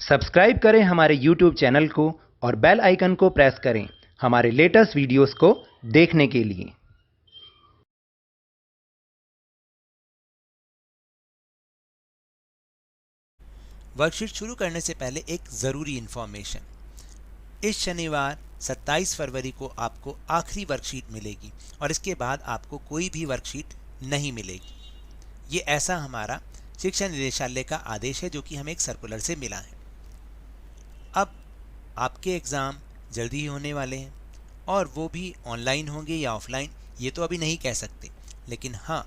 Subscribe करें हमारे YouTube channel को और बेल आइकन को प्रेस करें हमारे लेटेस्ट वीडियोस को देखने के लिए। वर्कशीट शुरू करने से पहले एक ज़रूरी इन्फॉर्मेशन। इस शनिवार 27 फरवरी को आपको आखिरी वर्कशीट मिलेगी और इसके बाद आपको कोई भी वर्कशीट नहीं मिलेगी। ये ऐसा हमारा शिक्षा निदेशालय का आदेश है जो कि हमें एक सर्कुलर से मिला है। अब आपके एग्ज़ाम जल्दी ही होने वाले हैं और वो भी ऑनलाइन होंगे या ऑफलाइन ये तो अभी नहीं कह सकते, लेकिन हाँ,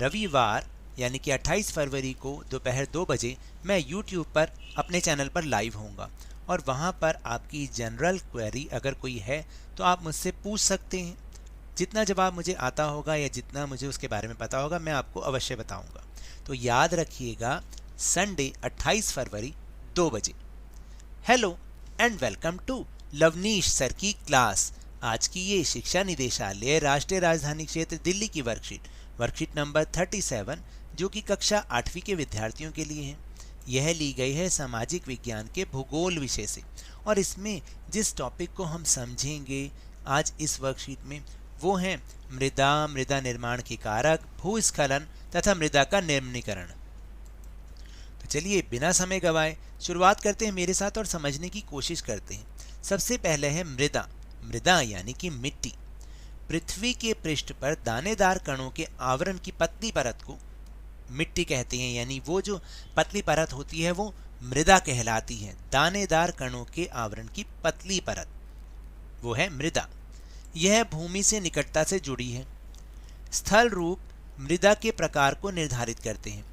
रविवार यानी कि 28 फरवरी को दोपहर 2 बजे मैं YouTube पर अपने चैनल पर लाइव होऊंगा और वहाँ पर आपकी जनरल क्वेरी अगर कोई है तो आप मुझसे पूछ सकते हैं। जितना जवाब मुझे आता होगा या जितना मुझे उसके बारे में पता होगा मैं आपको अवश्य बताऊंगा। तो याद रखिएगा, संडे 28 फरवरी 2 बजे। Hello and welcome to Lavneesh sir की क्लास। आज की ये शिक्षा निदेशालय राष्ट्रीय राजधानी क्षेत्र दिल्ली की वर्कशीट नंबर 37 जो कि कक्षा 8वीं के विद्यार्थियों के लिए है। यह ली गई है सामाजिक विज्ञान के भूगोल विषय से और इसमें जिस टॉपिक को हम समझेंगे आज इस वर्कशीट में वो है मृदा निर्माण के कारक, भूस्खलन तथा मृदा का निर्मलीकरण। तो चलिए बिना समय गवाए शुरुआत करते हैं मेरे साथ और समझने की कोशिश करते हैं। सबसे पहले है मृदा यानी कि मिट्टी। पृथ्वी के पृष्ठ पर दानेदार कणों के आवरण की पतली परत को मिट्टी कहते हैं, यानी वो जो पतली परत होती है वो मृदा कहलाती है। दानेदार कणों के आवरण की पतली परत वो है मृदा। यह भूमि से निकटता से जुड़ी है। स्थल रूप मृदा के प्रकार को निर्धारित करते हैं,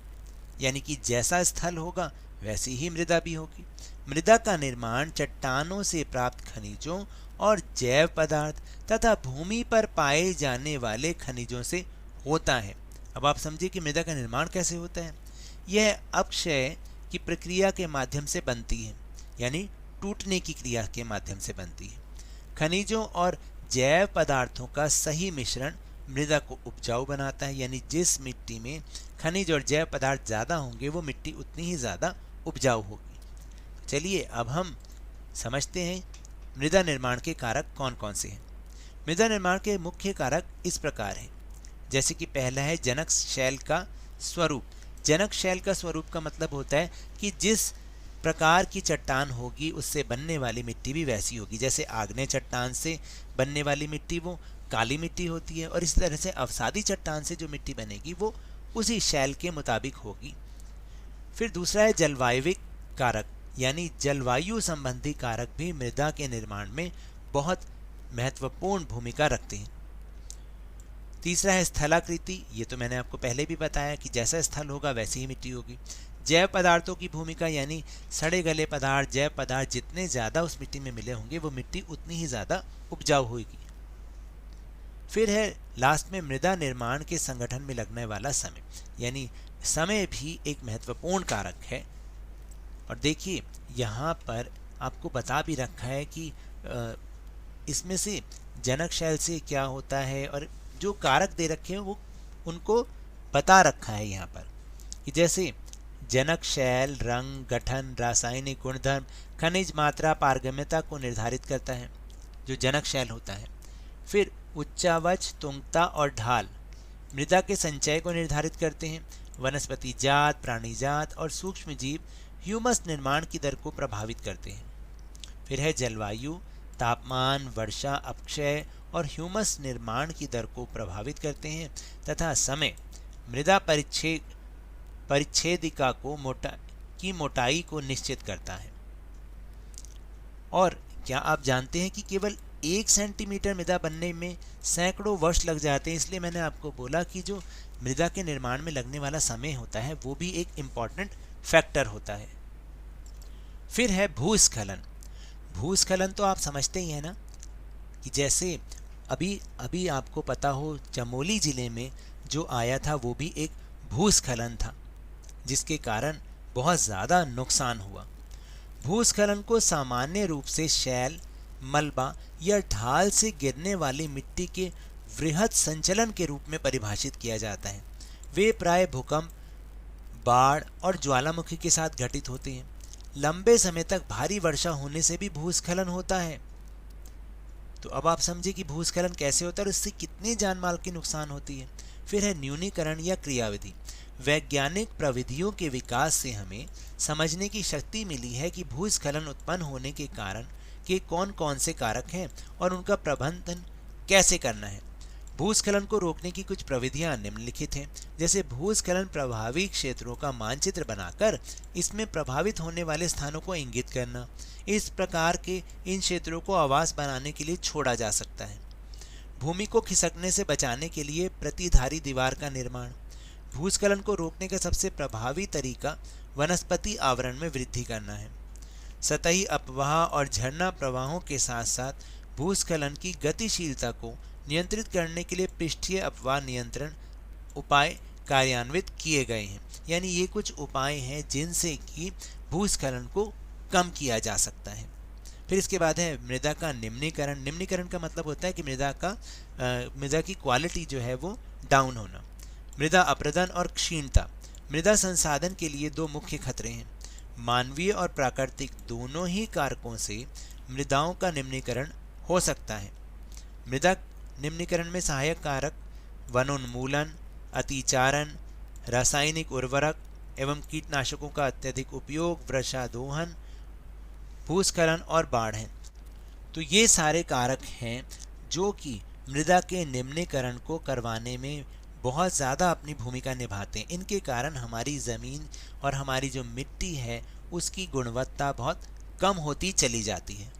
यानी कि जैसा स्थल होगा वैसी ही मृदा भी होगी। मृदा का निर्माण चट्टानों से प्राप्त खनिजों और जैव पदार्थ तथा भूमि पर पाए जाने वाले खनिजों से होता है। अब आप समझिए कि मृदा का निर्माण कैसे होता है। यह अपक्षय की प्रक्रिया के माध्यम से बनती है, यानी टूटने की क्रिया के माध्यम से बनती है। खनिजों और जैव पदार्थों का सही मिश्रण मृदा को उपजाऊ बनाता है, यानी जिस मिट्टी में खनिज और जैव पदार्थ ज़्यादा होंगे वो मिट्टी उतनी ही ज़्यादा उपजाऊ होगी। चलिए अब हम समझते हैं मृदा निर्माण के कारक कौन कौन से हैं। मृदा निर्माण के मुख्य कारक इस प्रकार हैं, जैसे कि पहला है जनक शैल का स्वरूप। जनक शैल का स्वरूप का मतलब होता है कि जिस प्रकार की चट्टान होगी उससे बनने वाली मिट्टी भी वैसी होगी। जैसे आग्नेय चट्टान से बनने वाली मिट्टी वो काली मिट्टी होती है और इस तरह से अवसादी चट्टान से जो मिट्टी बनेगी वो उसी शैल के मुताबिक होगी। फिर दूसरा है जलवायविक कारक, यानी जलवायु संबंधी कारक भी मृदा के निर्माण में बहुत महत्वपूर्ण भूमिका रखते हैं। तीसरा है स्थलाकृति। ये तो मैंने आपको पहले भी बताया कि जैसा स्थल होगा वैसी ही मिट्टी होगी। जैव पदार्थों की भूमिका, यानी सड़े गले पदार्थ, जैव पदार्थ जितने ज़्यादा उस मिट्टी में मिले होंगे वो मिट्टी उतनी ही ज़्यादा उपजाऊ होगी। फिर है लास्ट में मृदा निर्माण के संगठन में लगने वाला समय, यानी समय भी एक महत्वपूर्ण कारक है। और देखिए यहाँ पर आपको बता भी रखा है कि इसमें से जनक शैल से क्या होता है और जो कारक दे रखे हैं वो उनको बता रखा है यहाँ पर कि जैसे जनक शैल रंग, गठन, रासायनिक गुणधर्म, खनिज मात्रा, पारगम्यता को निर्धारित करता है जो जनक शैल होता है। फिर उच्चावच, तुंगता और ढाल मृदा के संचय को निर्धारित करते हैं। वनस्पति जात, प्राणी जात और सूक्ष्म जीव ह्यूमस निर्माण की दर को प्रभावित करते हैं। फिर है जलवायु, तापमान, वर्षा, अपक्षय और ह्यूमस निर्माण की दर को प्रभावित करते हैं। तथा समय मृदा परिच्छेदिका को मोटाई को निश्चित करता है। और क्या आप जानते हैं कि केवल 1 सेंटीमीटर मृदा बनने में सैकड़ों वर्ष लग जाते हैं। इसलिए मैंने आपको बोला कि जो मृदा के निर्माण में लगने वाला समय होता है वो भी एक इम्पॉर्टेंट फैक्टर होता है। फिर है भूस्खलन। भूस्खलन तो आप समझते ही हैं ना, कि जैसे अभी आपको पता हो चमोली जिले में जो आया था वो भी एक भूस्खलन था जिसके कारण बहुत ज़्यादा नुकसान हुआ। भूस्खलन को सामान्य रूप से शैल, मलबा या ढाल से गिरने वाली मिट्टी के वृहद संचलन के रूप में परिभाषित किया जाता है। वे प्राय भूकंप, बाढ़ और ज्वालामुखी के साथ घटित होते हैं। लंबे समय तक भारी वर्षा होने से भी भूस्खलन होता है। तो अब आप समझे कि भूस्खलन कैसे होता है और इससे कितनी जान माल की नुकसान होती है। फिर है न्यूनीकरण या क्रियाविधि। वैज्ञानिक प्रविधियों के विकास से हमें समझने की शक्ति मिली है कि भूस्खलन उत्पन्न होने के कारण के कौन कौन से कारक हैं और उनका प्रबंधन कैसे करना है। भूस्खलन को रोकने की कुछ प्रविधियां निम्नलिखित हैं, जैसे भूस्खलन प्रभावी क्षेत्रों का मानचित्र बनाकर इसमें प्रभावित होने वाले स्थानों को इंगित करना। इस प्रकार के इन क्षेत्रों को आवास बनाने के लिए छोड़ा जा सकता है। भूमि को खिसकने से बचाने के लिए प्रतिधारी दीवार का निर्माण। भूस्खलन को रोकने का सबसे प्रभावी तरीका वनस्पति आवरण में वृद्धि करना है। सतही अपवाह और झरना प्रवाहों के साथ साथ भूस्खलन की गतिशीलता को नियंत्रित करने के लिए पृष्ठीय अपवाह नियंत्रण उपाय कार्यान्वित किए गए हैं। यानी ये कुछ उपाय हैं जिनसे कि भूस्खलन को कम किया जा सकता है। फिर इसके बाद है मृदा का निम्नीकरण। निम्नीकरण का मतलब होता है कि मृदा की क्वालिटी जो है वो डाउन होना। मृदा अपरदन और क्षीणता। मृदा संसाधन के लिए दो मुख्य खतरे हैं। मानवीय और प्राकृतिक दोनों ही कारकों से मृदाओं का निम्नीकरण हो सकता है। मृदा निम्नीकरण में सहायक कारक वनोन्मूलन, अतिचारण, रासायनिक उर्वरक एवं कीटनाशकों का अत्यधिक उपयोग, वृक्षारोहण, भूस्खलन और बाढ़ हैं। तो ये सारे कारक हैं जो कि मृदा के निम्नीकरण को करवाने में बहुत ज़्यादा अपनी भूमिका निभाते हैं। इनके कारण हमारी ज़मीन और हमारी जो मिट्टी है उसकी गुणवत्ता बहुत कम होती चली जाती है।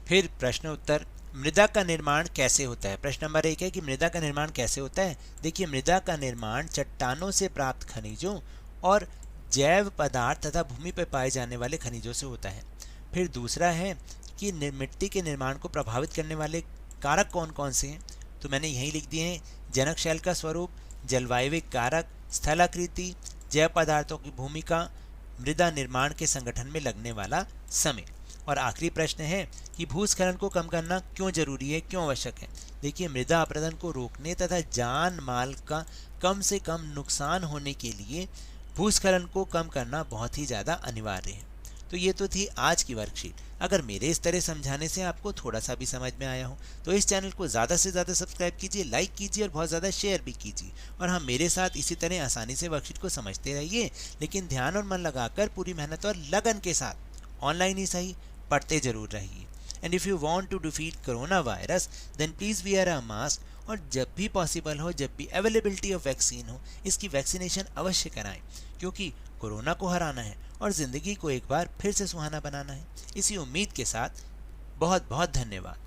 फिर प्रश्न उत्तर। मृदा का निर्माण कैसे होता है। प्रश्न नंबर 1 है कि मृदा का निर्माण कैसे होता है। देखिए, मृदा का निर्माण चट्टानों से प्राप्त खनिजों और जैव पदार्थ तथा भूमि पर पाए जाने वाले खनिजों से होता है। फिर दूसरा है कि मिट्टी के निर्माण को प्रभावित करने वाले कारक कौन कौन से हैं। तो मैंने यही लिख दिए हैं: जनक शैल का स्वरूप, जलवायविक कारक, स्थलाकृति, जैव पदार्थों की भूमिका, मृदा निर्माण के संगठन में लगने वाला समय। और आखिरी प्रश्न है कि भूस्खलन को कम करना क्यों जरूरी है, क्यों आवश्यक है। देखिए, मृदा अपरदन को रोकने तथा जान माल का कम से कम नुकसान होने के लिए भूस्खलन को कम करना बहुत ही ज़्यादा अनिवार्य है। तो ये तो थी आज की वर्कशीट। अगर मेरे इस तरह समझाने से आपको थोड़ा सा भी समझ में आया हो तो इस चैनल को ज़्यादा से ज़्यादा सब्सक्राइब कीजिए, लाइक कीजिए और बहुत ज़्यादा शेयर भी कीजिए। और हाँ, मेरे साथ इसी तरह आसानी से वर्कशीट को समझते रहिए, लेकिन ध्यान और मन लगाकर पूरी मेहनत और लगन के साथ ऑनलाइन ही सही पढ़ते जरूर रहिए। And if you want to defeat corona virus then please wear a mask. और जब भी पॉसिबल हो, जब भी अवेलेबिलिटी ऑफ वैक्सीन हो, इसकी वैक्सीनेशन अवश्य कराएं, क्योंकि कोरोना को हराना है और ज़िंदगी को एक बार फिर से सुहाना बनाना है। इसी उम्मीद के साथ बहुत बहुत धन्यवाद।